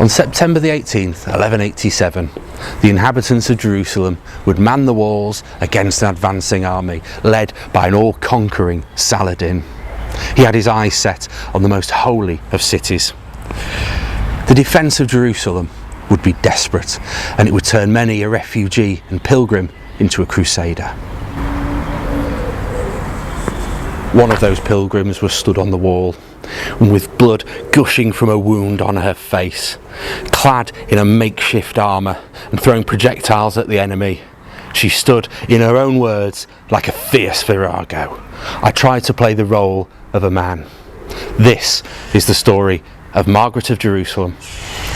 On September the 18th, 1187, the inhabitants of Jerusalem would man the walls against an advancing army led by an all-conquering Saladin. He had his eyes set on the most holy of cities. The defence of Jerusalem would be desperate, and it would turn many a refugee and pilgrim into a crusader. One of those pilgrims was stood on the wall, and with blood gushing from a wound on her face, clad in a makeshift armour and throwing projectiles at the enemy, she stood, in her own words, like a fierce virago. I tried to play the role of a man. This is the story of Margaret of Jerusalem.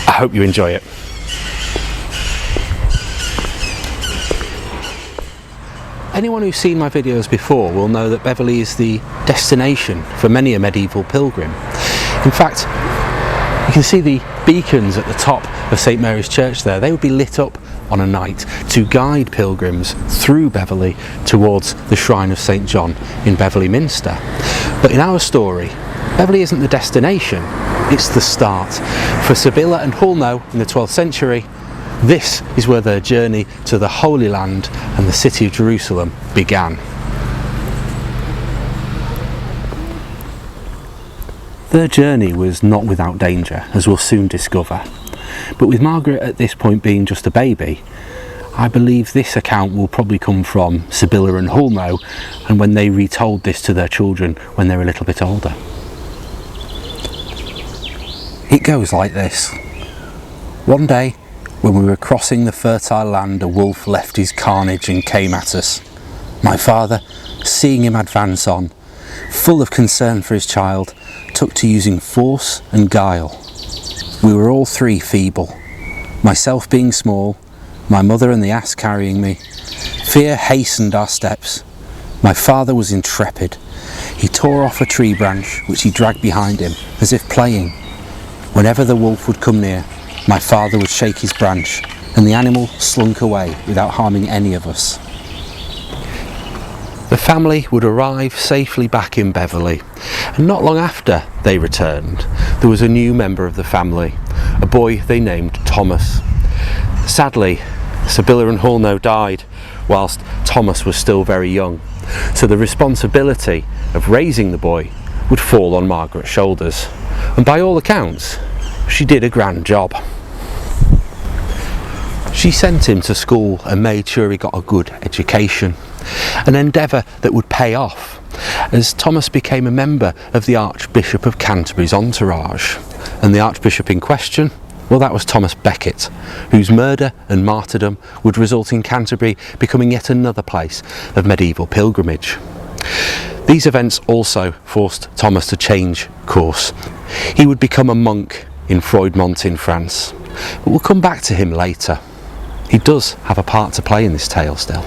I hope you enjoy it. Anyone who's seen my videos before will know that Beverley is the destination for many a medieval pilgrim. In fact, you can see the beacons at the top of St Mary's Church there. They would be lit up on a night to guide pilgrims through Beverley towards the shrine of St John in Beverley Minster. But in our story, Beverley isn't the destination, it's the start. For Sibylla and Hulno in the 12th century, this is where their journey to the Holy Land and the city of Jerusalem began. Their journey was not without danger, as we'll soon discover. But with Margaret at this point being just a baby, I believe this account will probably come from Sibylla and Hulno, and when they retold this to their children when they were a little bit older. It goes like this. One day, when we were crossing the fertile land, a wolf left his carnage and came at us. My father, seeing him advance on, full of concern for his child, took to using force and guile. We were all three feeble, myself being small, my mother and the ass carrying me. Fear hastened our steps. My father was intrepid. He tore off a tree branch which he dragged behind him, as if playing. Whenever the wolf would come near, my father would shake his branch, and the animal slunk away without harming any of us. The family would arrive safely back in Beverley, and not long after they returned, there was a new member of the family, a boy they named Thomas. Sadly, Sibylla and Hulno died whilst Thomas was still very young, so the responsibility of raising the boy would fall on Margaret's shoulders, and by all accounts, she did a grand job. She sent him to school and made sure he got a good education, an endeavour that would pay off, as Thomas became a member of the Archbishop of Canterbury's entourage. And the Archbishop in question, well, that was Thomas Becket, whose murder and martyrdom would result in Canterbury becoming yet another place of medieval pilgrimage. These events also forced Thomas to change course. He would become a monk in Froidmont in France, but we'll come back to him later. He does have a part to play in this tale still.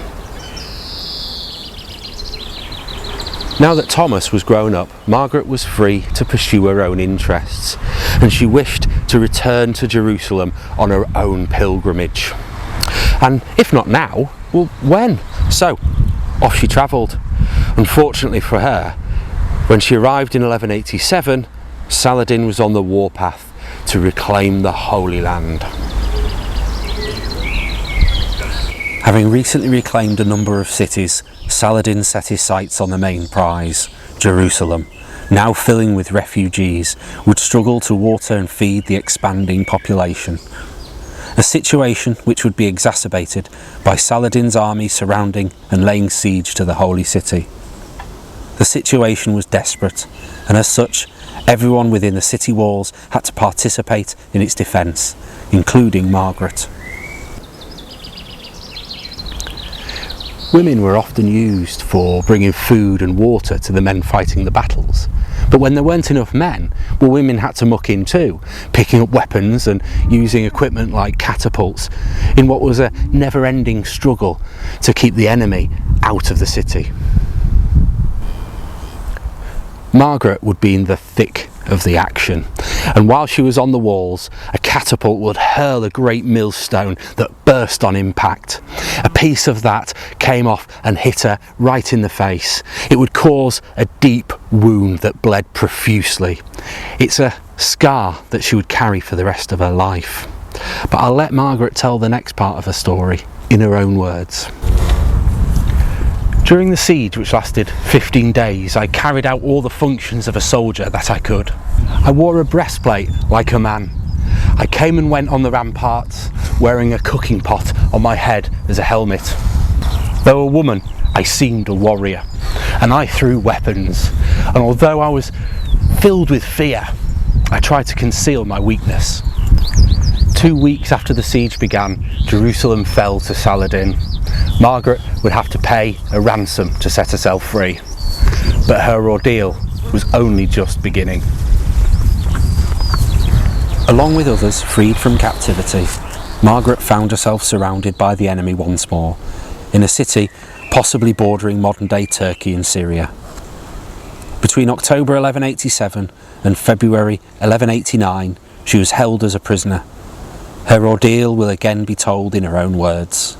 Now that Thomas was grown up, Margaret was free to pursue her own interests, and she wished to return to Jerusalem on her own pilgrimage. And if not now, well, when? So, off she travelled. Unfortunately for her, when she arrived in 1187, Saladin was on the warpath to reclaim the Holy Land. Having recently reclaimed a number of cities, Saladin set his sights on the main prize, Jerusalem, now filling with refugees, would struggle to water and feed the expanding population. A situation which would be exacerbated by Saladin's army surrounding and laying siege to the holy city. The situation was desperate, and as such, everyone within the city walls had to participate in its defence, including Margaret. Women were often used for bringing food and water to the men fighting the battles. But when there weren't enough men, well, women had to muck in too, picking up weapons and using equipment like catapults in what was a never-ending struggle to keep the enemy out of the city. Margaret would be in the thick of the action. And while she was on the walls, a catapult would hurl a great millstone that burst on impact. A piece of that came off and hit her right in the face. It would cause a deep wound that bled profusely. It's a scar that she would carry for the rest of her life. But I'll let Margaret tell the next part of her story in her own words. During the siege, which lasted 15 days, I carried out all the functions of a soldier that I could. I wore a breastplate like a man. I came and went on the ramparts, wearing a cooking pot on my head as a helmet. Though a woman, I seemed a warrior, and I threw weapons. And although I was filled with fear, I tried to conceal my weakness. 2 weeks after the siege began, Jerusalem fell to Saladin. Margaret would have to pay a ransom to set herself free, but her ordeal was only just beginning. Along with others freed from captivity, Margaret found herself surrounded by the enemy once more, in a city possibly bordering modern-day Turkey and Syria. Between October 1187 and February 1189, she was held as a prisoner. Her ordeal will again be told in her own words.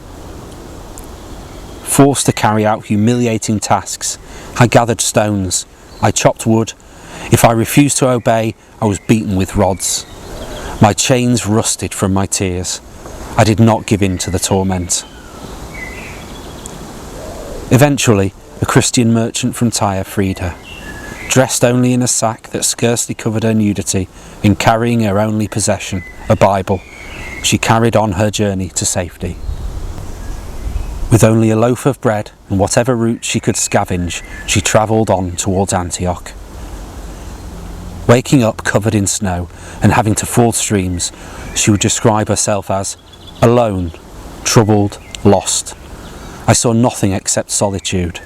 Forced to carry out humiliating tasks, I gathered stones, I chopped wood. If I refused to obey, I was beaten with rods. My chains rusted from my tears. I did not give in to the torment. Eventually, a Christian merchant from Tyre freed her. Dressed only in a sack that scarcely covered her nudity and carrying her only possession, a Bible, she carried on her journey to safety. With only a loaf of bread and whatever route she could scavenge, she travelled on towards Antioch. Waking up covered in snow and having to ford streams, she would describe herself as alone, troubled, lost. I saw nothing except solitude.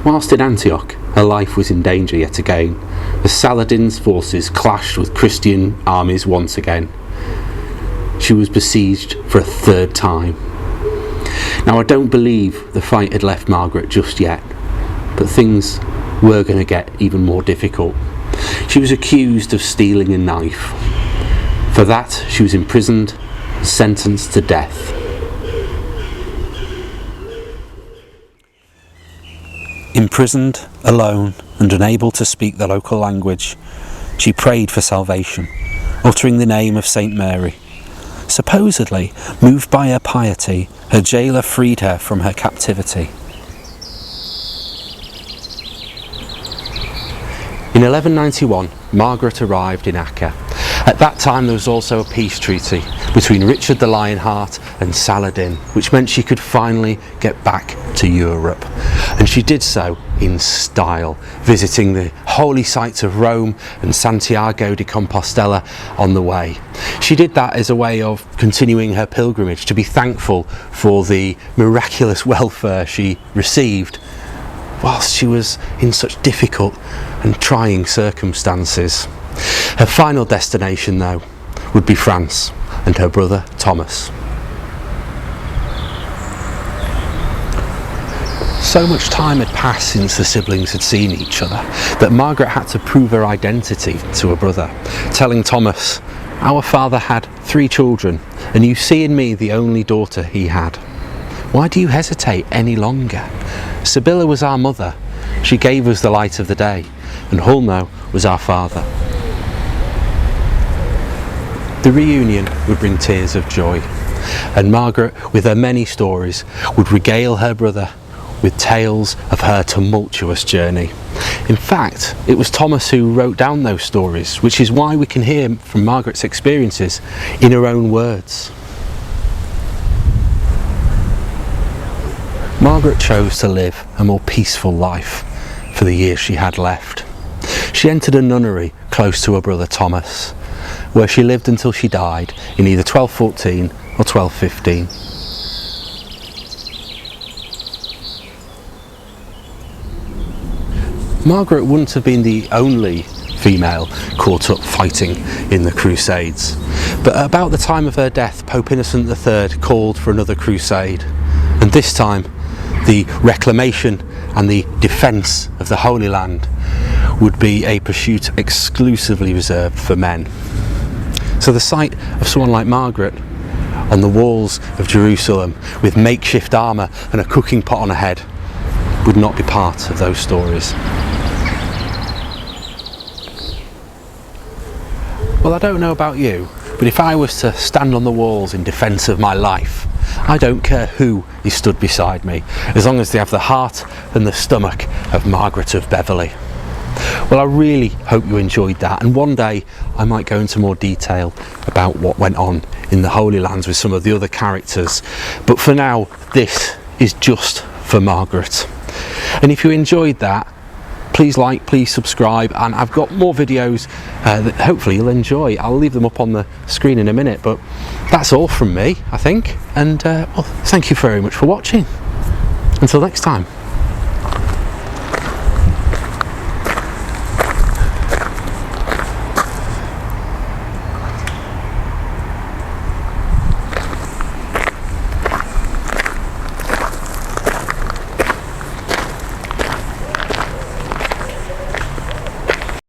Whilst in Antioch, her life was in danger yet again, as Saladin's forces clashed with Christian armies once again. She was besieged for a third time. Now, I don't believe the fight had left Margaret just yet, but things were going to get even more difficult. She was accused of stealing a knife. For that, she was imprisoned, sentenced to death. Imprisoned, alone, and unable to speak the local language, she prayed for salvation, uttering the name of Saint Mary. Supposedly, moved by her piety, her jailer freed her from her captivity. In 1191, Margaret arrived in Acre. At that time there was also a peace treaty between Richard the Lionheart and Saladin, which meant she could finally get back to Europe. And she did so in style, visiting the holy sites of Rome and Santiago de Compostela on the way. She did that as a way of continuing her pilgrimage, to be thankful for the miraculous welfare she received whilst she was in such difficult and trying circumstances. Her final destination, though, would be France and her brother Thomas. So much time had passed since the siblings had seen each other that Margaret had to prove her identity to her brother, telling Thomas, "Our father had 3 children, and you see in me the only daughter he had. Why do you hesitate any longer? Sibylla was our mother. She gave us the light of the day, and Hulno was our father." The reunion would bring tears of joy, and Margaret, with her many stories, would regale her brother with tales of her tumultuous journey. In fact, it was Thomas who wrote down those stories, which is why we can hear from Margaret's experiences in her own words. Margaret chose to live a more peaceful life for the years she had left. She entered a nunnery close to her brother Thomas, where she lived until she died in either 1214 or 1215. Margaret wouldn't have been the only female caught up fighting in the Crusades, but at about the time of her death, Pope Innocent III called for another crusade, and this time the reclamation and the defence of the Holy Land would be a pursuit exclusively reserved for men. So the sight of someone like Margaret on the walls of Jerusalem with makeshift armour and a cooking pot on her head would not be part of those stories. Well, I don't know about you, but if I was to stand on the walls in defence of my life, I don't care who is stood beside me, as long as they have the heart and the stomach of Margaret of Beverley. Well, I really hope you enjoyed that, and one day I might go into more detail about what went on in the Holy Lands with some of the other characters, but for now this is just for Margaret. And if you enjoyed that, please like, please subscribe, and I've got more videos that hopefully you'll enjoy. I'll leave them up on the screen in a minute, but that's all from me, I think, and well, thank you very much for watching. Until next time.